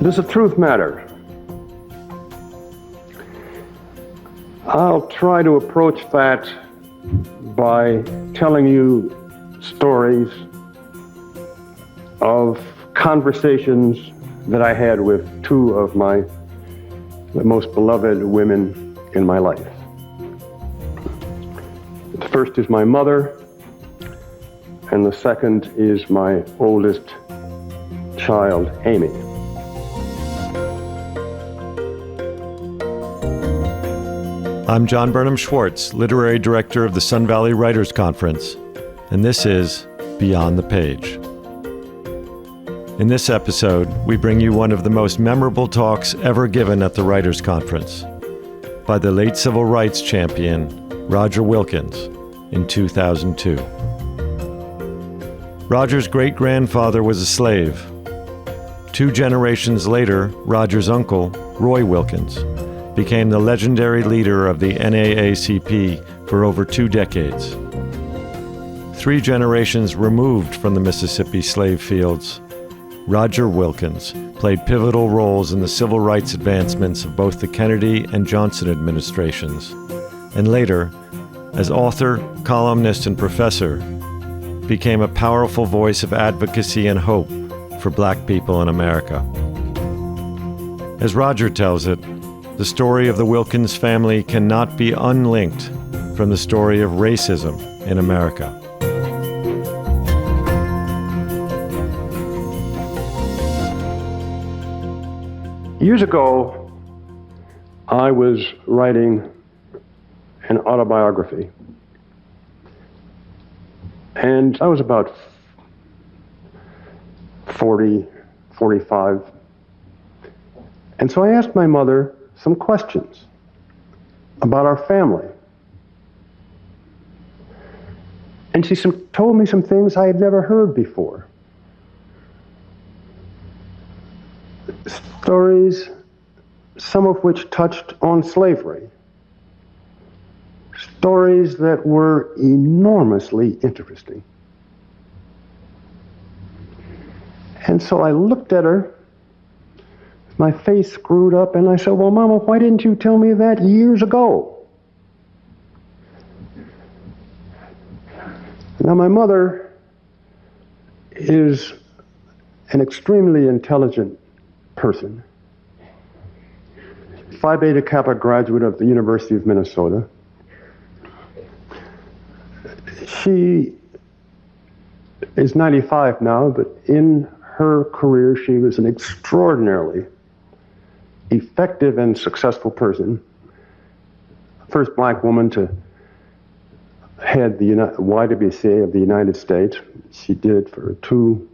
Does the truth matter? I'll try to approach that by telling you stories of conversations that I had with two of the most beloved women in my life. The first is my mother, and the second is my oldest child, Amy. I'm John Burnham Schwartz, Literary Director of the Sun Valley Writers Conference, and this is Beyond the Page. In this episode, we bring you one of the most memorable talks ever given at the Writers Conference by the late civil rights champion, Roger Wilkins, in 2002. Roger's great-grandfather was a slave. 2 generations later, Roger's uncle, Roy Wilkins, became the legendary leader of the NAACP for over 2 decades. 3 generations removed from the Mississippi slave fields, Roger Wilkins played pivotal roles in the civil rights advancements of both the Kennedy and Johnson administrations, and later, as author, columnist, and professor, became a powerful voice of advocacy and hope for Black people in America. As Roger tells it, the story of the Wilkins family cannot be unlinked from the story of racism in America. Years ago, I was writing an autobiography, and I was about 40, 45. And so I asked my mother some questions about our family. And she told me some things I had never heard before. Stories, some of which touched on slavery. Stories that were enormously interesting. And so I looked at her, my face screwed up, and I said, "Well, Mama, why didn't you tell me that years ago?" Now, my mother is an extremely intelligent person. Phi Beta Kappa graduate of the University of Minnesota. She is 95 now, but in her career, she was an extraordinarily effective and successful person. First Black woman to head the YWCA of the United States. She did it for 2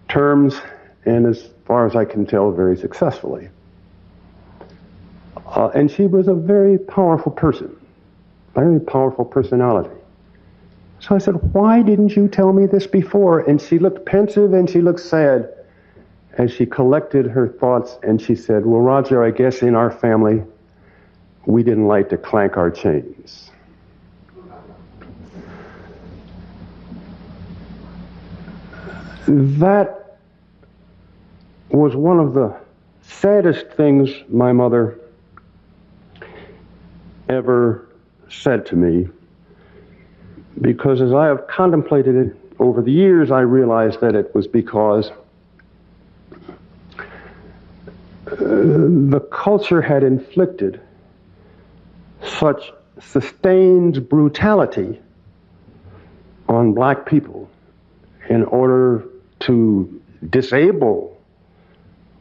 terms, and as far as I can tell, very successfully. And she was a very powerful person, very powerful personality. So I said, "Why didn't you tell me this before?" And she looked pensive and she looked sad as she collected her thoughts, and she said, "Well, Roger, I guess in our family, we didn't like to clank our chains." That was one of the saddest things my mother ever said to me, because as I have contemplated it over the years, I realized that it was because the culture had inflicted such sustained brutality on Black people in order to disable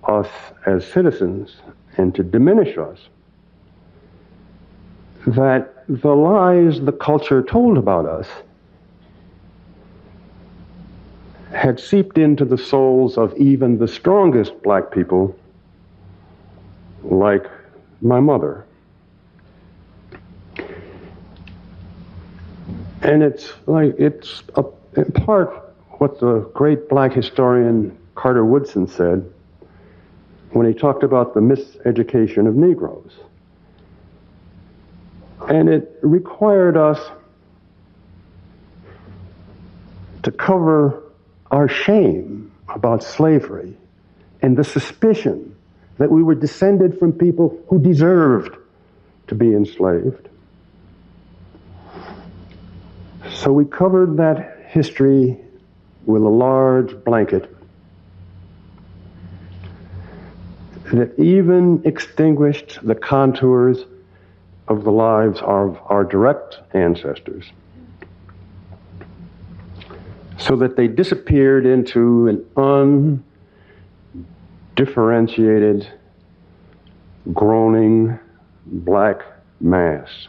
us as citizens and to diminish us, that the lies the culture told about us had seeped into the souls of even the strongest Black people, like my mother. And it's in part what the great Black historian Carter Woodson said when he talked about the miseducation of Negroes. And it required us to cover our shame, about slavery and the suspicion that we were descended from people who deserved to be enslaved. So we covered that history with a large blanket that even extinguished the contours of the lives of our direct ancestors, so that they disappeared into an undifferentiated, groaning black mass.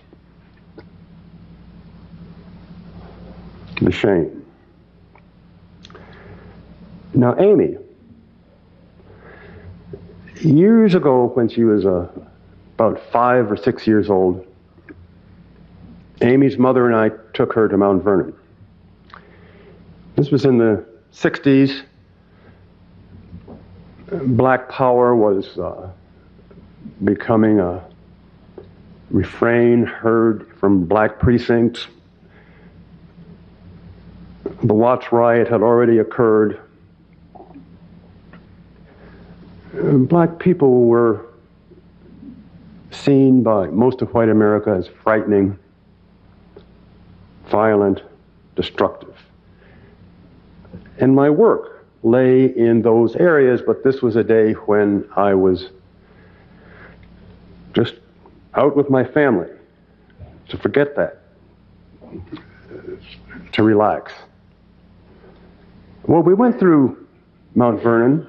The shame. Now, Amy, years ago when she was about 5 or 6 years old, Amy's mother and I took her to Mount Vernon. This was in the 60s. Black power was becoming a refrain heard from black precincts. The Watts riot had already occurred. Black people were seen by most of white America as frightening, violent, destructive. And my work lay in those areas, but this was a day when I was just out with my family to forget that, to relax. Well, we went through Mount Vernon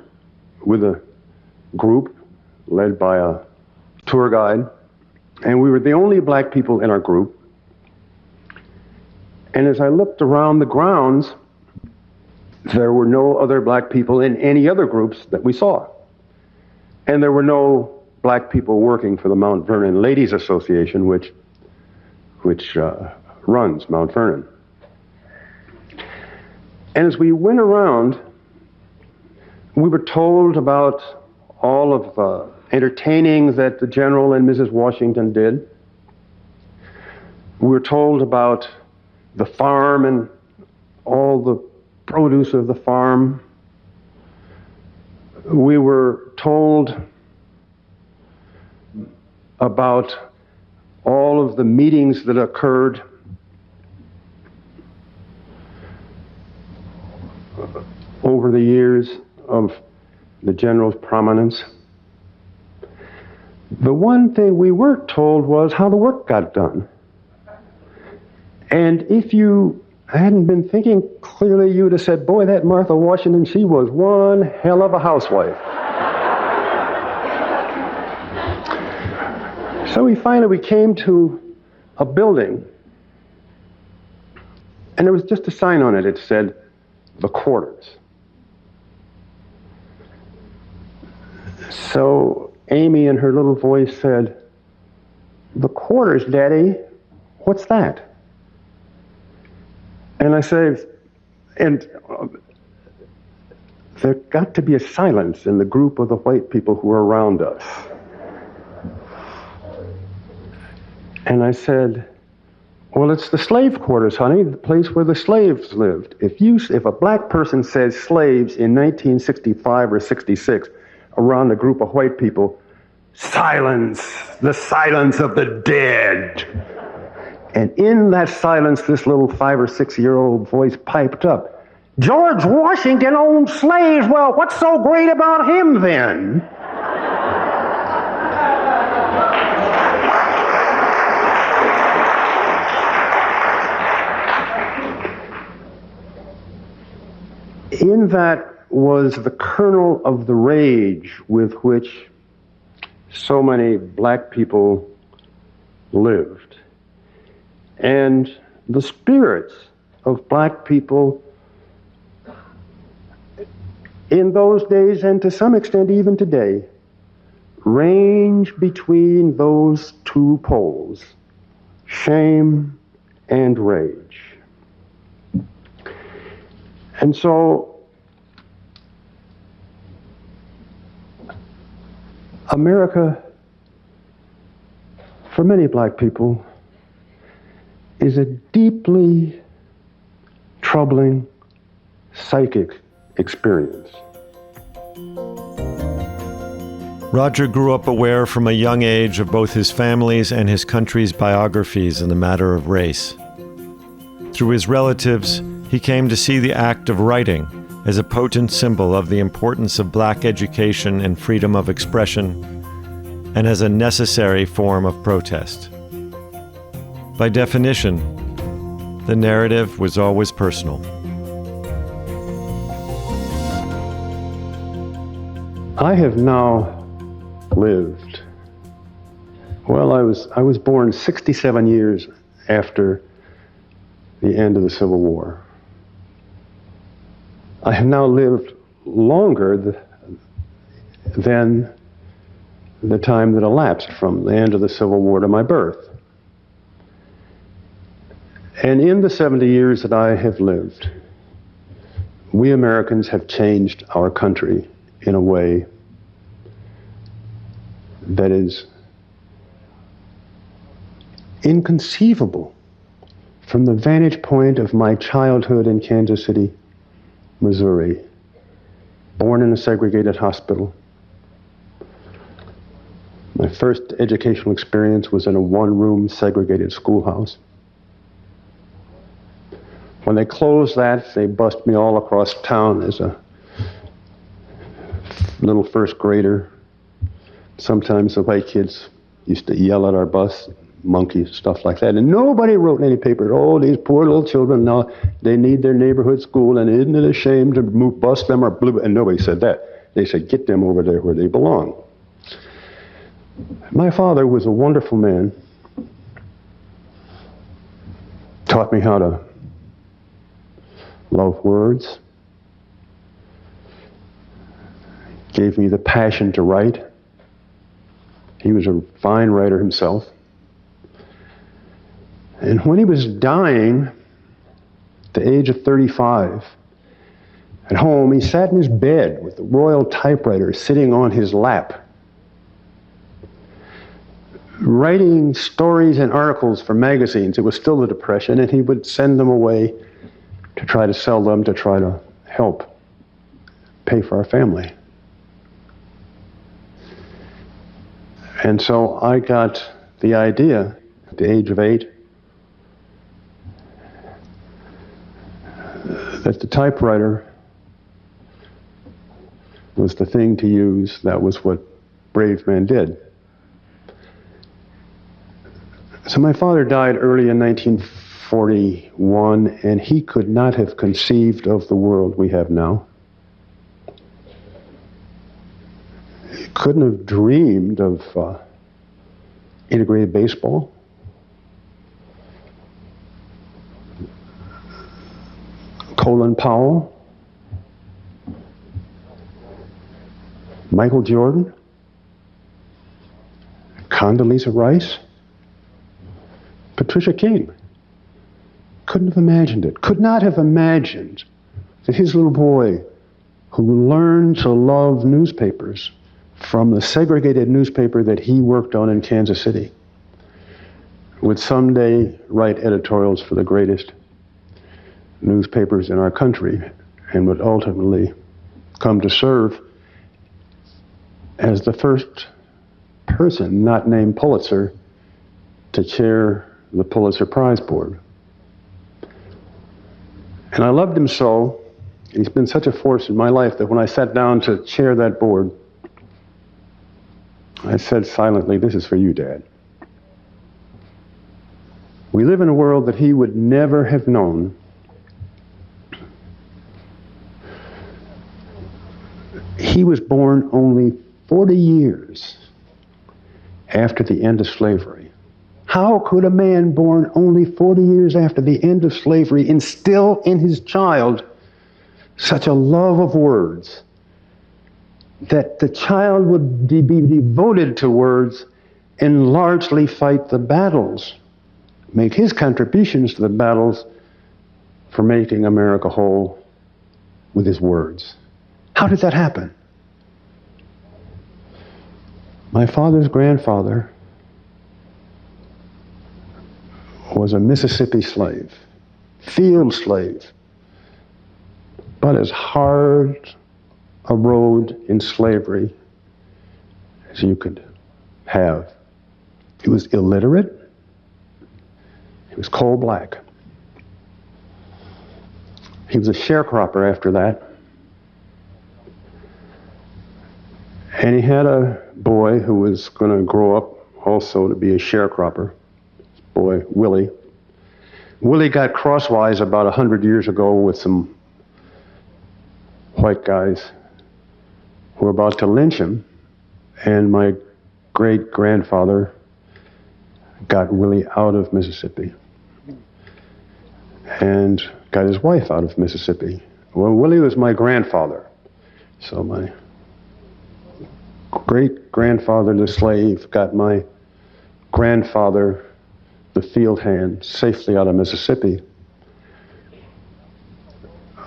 with a group led by a tour guide, and we were the only black people in our group. And as I looked around the grounds, there were no other black people in any other groups that we saw. And there were no black people working for the Mount Vernon Ladies Association, which runs Mount Vernon. And as we went around, we were told about all of the entertaining that the General and Mrs. Washington did. We were told about the farm and all the produce of the farm. We were told about all of the meetings that occurred over the years of the General's prominence. The one thing we weren't told was how the work got done. And if you hadn't been thinking clearly, you would have said, boy, that Martha Washington, she was one hell of a housewife. So we came to a building, and there was just a sign on it. It said, the quarters. So Amy in her little voice said, the quarters, Daddy, what's that? And I said, there got to be a silence in the group of the white people who were around us. And I said, well, it's the slave quarters, honey, the place where the slaves lived. If a black person says slaves in 1965 or 66 around a group of white people, silence, the silence of the dead. And in that silence, this little 5 or 6 year old voice piped up, George Washington owned slaves. Well, what's so great about him then? In that was the kernel of the rage with which so many black people lived. And the spirits of black people in those days, and to some extent even today, range between those two poles, shame and rage. And so America, for many black people, is a deeply troubling psychic experience. Roger grew up aware from a young age of both his family's and his country's biographies in the matter of race. Through his relatives, he came to see the act of writing as a potent symbol of the importance of black education and freedom of expression, and as a necessary form of protest. By definition, the narrative was always personal. I have now lived, well, I was born 67 years after the end of the Civil War. I have now lived longer than the time that elapsed from the end of the Civil War to my birth. And in the 70 years that I have lived, we Americans have changed our country in a way that is inconceivable from the vantage point of my childhood in Kansas City, Missouri, born in a segregated hospital. My first educational experience was in a one-room segregated schoolhouse. When they closed that, they bused me all across town as a little first grader. Sometimes the white kids used to yell at our bus, monkeys, stuff like that. And nobody wrote in any paper, oh, these poor little children, now they need their neighborhood school, and isn't it a shame to bus them or blue? And nobody said that. They said, get them over there where they belong. My father was a wonderful man. Taught me how to love words. Gave me the passion to write. He was a fine writer himself. And when he was dying, at the age of 35, at home, he sat in his bed with the Royal typewriter sitting on his lap, writing stories and articles for magazines. It was still the Depression, and he would send them away to try to sell them, to try to help pay for our family. And so I got the idea at the age of 8 that the typewriter was the thing to use. That was what brave men did. So my father died early in 1941, and he could not have conceived of the world we have now. He couldn't have dreamed of integrated baseball. Colin Powell, Michael Jordan, Condoleezza Rice, Patricia King. Couldn't have imagined it. Could not have imagined that his little boy, who learned to love newspapers from the segregated newspaper that he worked on in Kansas City, would someday write editorials for the greatest newspapers in our country, and would ultimately come to serve as the first person not named Pulitzer to chair the Pulitzer Prize Board. And I loved him so, and he's been such a force in my life, that when I sat down to chair that board, I said silently, "This is for you, Dad." We live in a world that he would never have known he was born only 40 years after the end of slavery. How could a man born only 40 years after the end of slavery instill in his child such a love of words that the child would be devoted to words and largely fight the battles, make his contributions to the battles for making America whole with his words? How did that happen? My father's grandfather was a Mississippi slave, field slave, but as hard a road in slavery as you could have. He was illiterate. He was coal black. He was a sharecropper after that. And he had a boy who was going to grow up also to be a sharecropper. His boy, Willie. Willie got crosswise about 100 years ago with some white guys who were about to lynch him. And my great-grandfather got Willie out of Mississippi and got his wife out of Mississippi. Well, Willie was my grandfather. So my great-grandfather, the slave, got my grandfather, the field hand, safely out of Mississippi,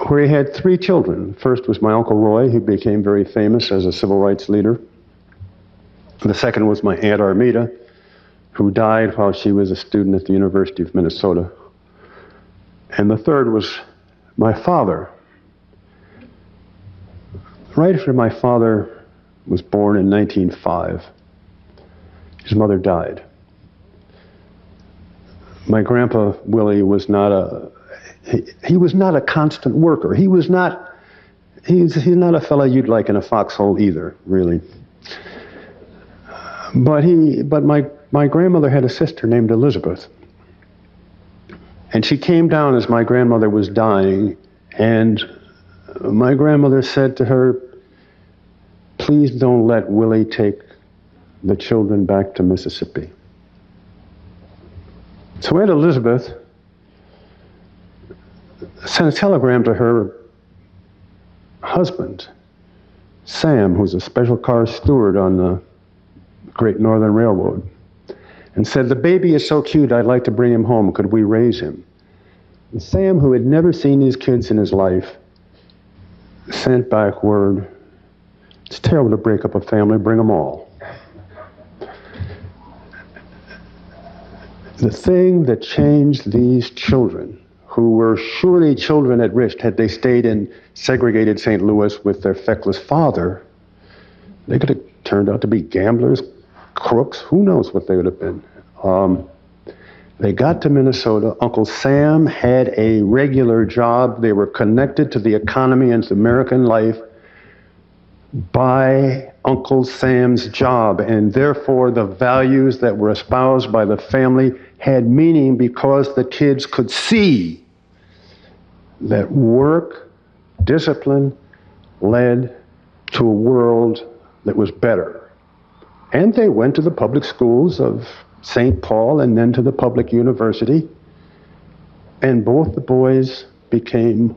where he had 3 children. First was my Uncle Roy, who became very famous as a civil rights leader. The second was my Aunt Armida, who died while she was a student at the University of Minnesota. And the third was my father. Right after my father was born in 1905, his mother died. My grandpa Willie was not he was not a constant worker. He's not a fellow you'd like in a foxhole either, really. But my grandmother had a sister named Elizabeth. And she came down as my grandmother was dying, and my grandmother said to her, "Please don't let Willie take the children back to Mississippi." So Aunt Elizabeth sent a telegram to her husband, Sam, who's a special car steward on the Great Northern Railroad, and said, "The baby is so cute, I'd like to bring him home. Could we raise him?" And Sam, who had never seen his kids in his life, sent back word, "It's terrible to break up a family, bring them all." The thing that changed these children, who were surely children at risk had they stayed in segregated St. Louis with their feckless father, they could have turned out to be gamblers, crooks, who knows what they would have been. They got to Minnesota. Uncle Sam had a regular job. They were connected to the economy and to American life by Uncle Sam's job, and therefore the values that were espoused by the family had meaning because the kids could see that work, discipline, led to a world that was better. And they went to the public schools of St. Paul and then to the public university, and both the boys became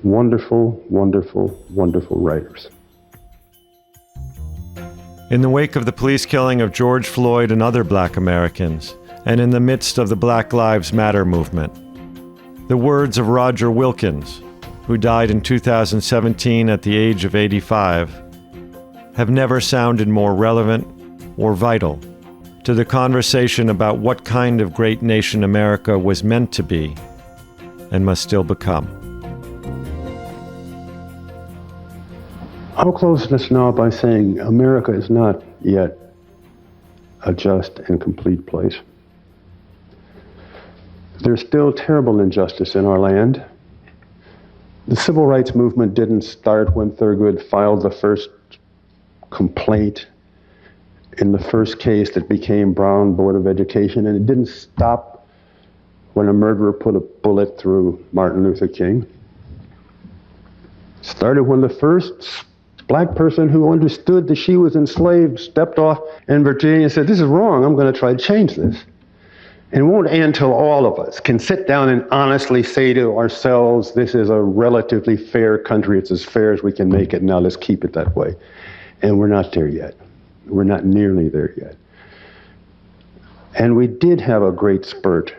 wonderful, wonderful, wonderful writers. In the wake of the police killing of George Floyd and other Black Americans, and in the midst of the Black Lives Matter movement, the words of Roger Wilkins, who died in 2017 at the age of 85, have never sounded more relevant or vital to the conversation about what kind of great nation America was meant to be and must still become. I'll close this now by saying America is not yet a just and complete place. There's still terrible injustice in our land. The civil rights movement didn't start when Thurgood filed the first complaint in the first case that became Brown Board of Education, and it didn't stop when a murderer put a bullet through Martin Luther King. It started when the first Black person who understood that she was enslaved stepped off in Virginia and said, "This is wrong, I'm going to try to change this." And it won't end until all of us can sit down and honestly say to ourselves, this is a relatively fair country, it's as fair as we can make it, now let's keep it that way. And we're not there yet. We're not nearly there yet. And we did have a great spurt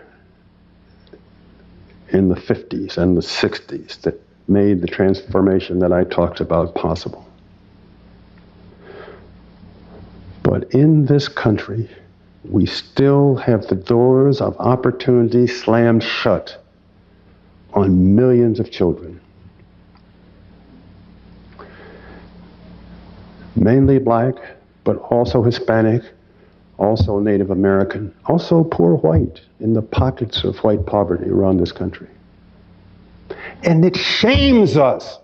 in the 50s and the 60s that made the transformation that I talked about possible. But in this country, we still have the doors of opportunity slammed shut on millions of children. mainly black, but also Hispanic, also Native American, also poor white in the pockets of white poverty around this country. And it shames us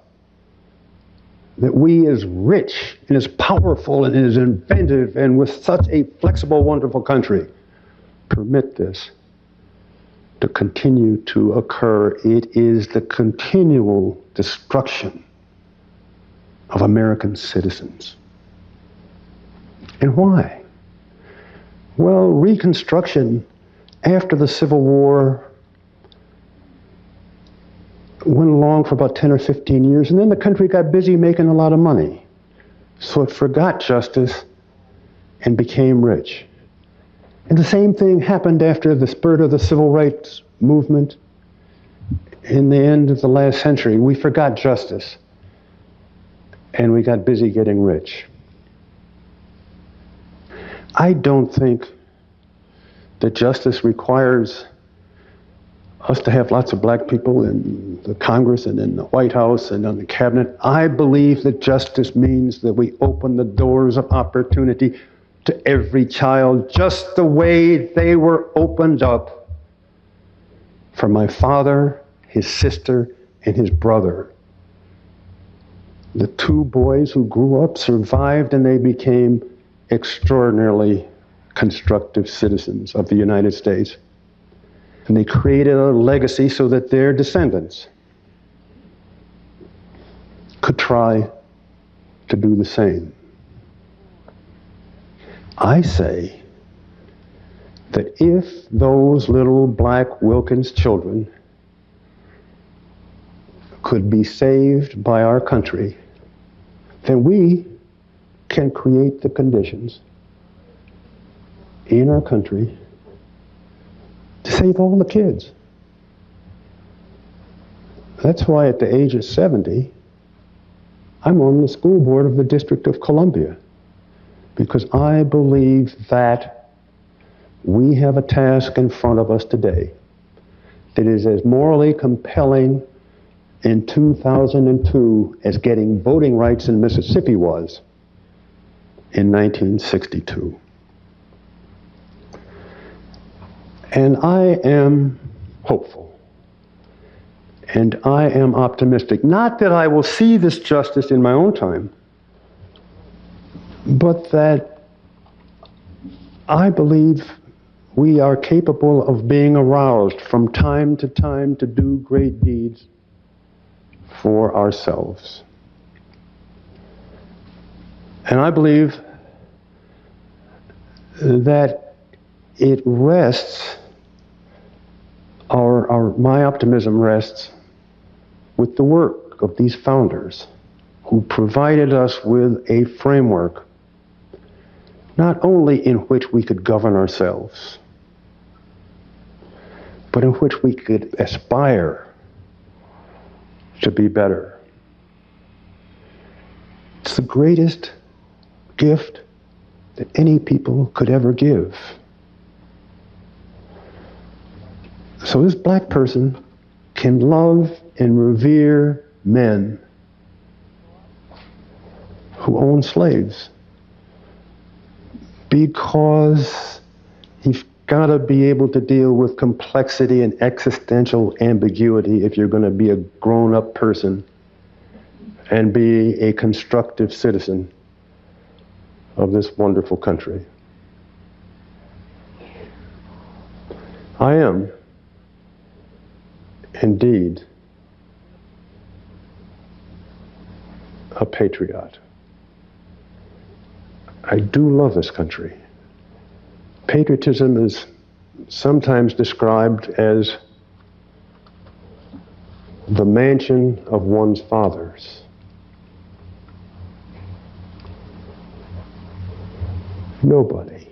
that we, as rich and as powerful and as inventive and with such a flexible, wonderful country, permit this to continue to occur. It is the continual destruction of American citizens. And why? Well, Reconstruction after the Civil War went along for about 10 or 15 years, and then the country got busy making a lot of money. So it forgot justice and became rich. And the same thing happened after the spurt of the civil rights movement in the end of the last century. We forgot justice, and we got busy getting rich. I don't think that justice requires us to have lots of black people in the Congress and in the White House and on the cabinet. I believe that justice means that we open the doors of opportunity to every child, just the way they were opened up for my father, his sister, and his brother. The two boys who grew up, survived, and they became extraordinarily constructive citizens of the United States. And they created a legacy so that their descendants could try to do the same. I say that if those little black Wilkins children could be saved by our country, then we can create the conditions in our country to save all the kids. That's why at the age of 70, I'm on the school board of the District of Columbia, because I believe that we have a task in front of us today that is as morally compelling in 2002 as getting voting rights in Mississippi was in 1962. And I am hopeful, and I am optimistic. Not that I will see this justice in my own time, but that I believe we are capable of being aroused from time to time to do great deeds for ourselves. And I believe that it rests, my optimism rests with the work of these founders who provided us with a framework not only in which we could govern ourselves, but in which we could aspire to be better. It's the greatest gift that any people could ever give. So this black person can love and revere men who own slaves, because you've got to be able to deal with complexity and existential ambiguity if you're going to be a grown-up person and be a constructive citizen of this wonderful country. I am indeed a patriot. I do love this country. Patriotism is sometimes described as the mansion of one's fathers. Nobody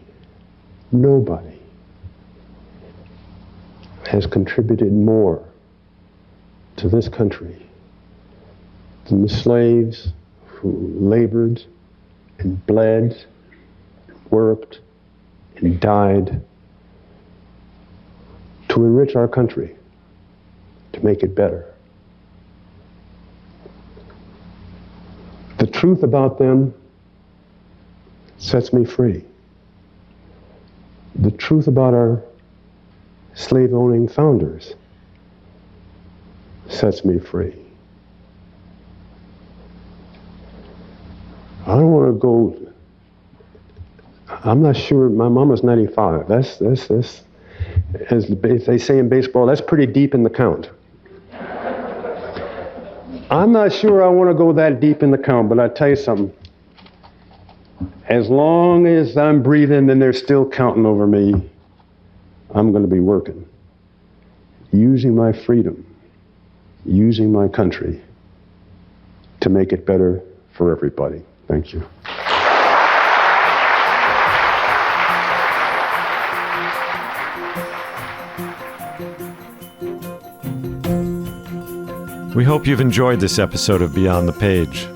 has contributed more to this country than the slaves who labored and bled, worked, and died to enrich our country, to make it better. The truth about them sets me free. The truth about our slave-owning founders sets me free. I don't want to go, I'm not sure, my mom was 95. That's, as they say in baseball, that's pretty deep in the count. I'm not sure I want to go that deep in the count, but I tell you something. As long as I'm breathing and they're still counting over me, I'm going to be working, using my freedom, using my country to make it better for everybody. Thank you. We hope you've enjoyed this episode of Beyond the Page.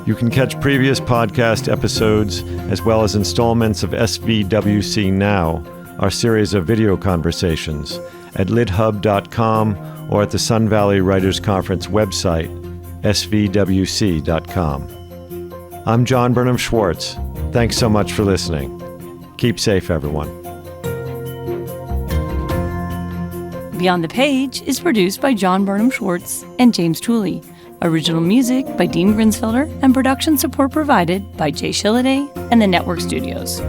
You can catch previous podcast episodes as well as installments of SVWC Now, our series of video conversations, at lidhub.com or at the Sun Valley Writers Conference website, svwc.com. I'm John Burnham Schwartz. Thanks so much for listening. Keep safe, everyone. Beyond the Page is produced by John Burnham Schwartz and James Tooley. Original music by Dean Grinsfelder and production support provided by Jay Shilliday and the Network Studios.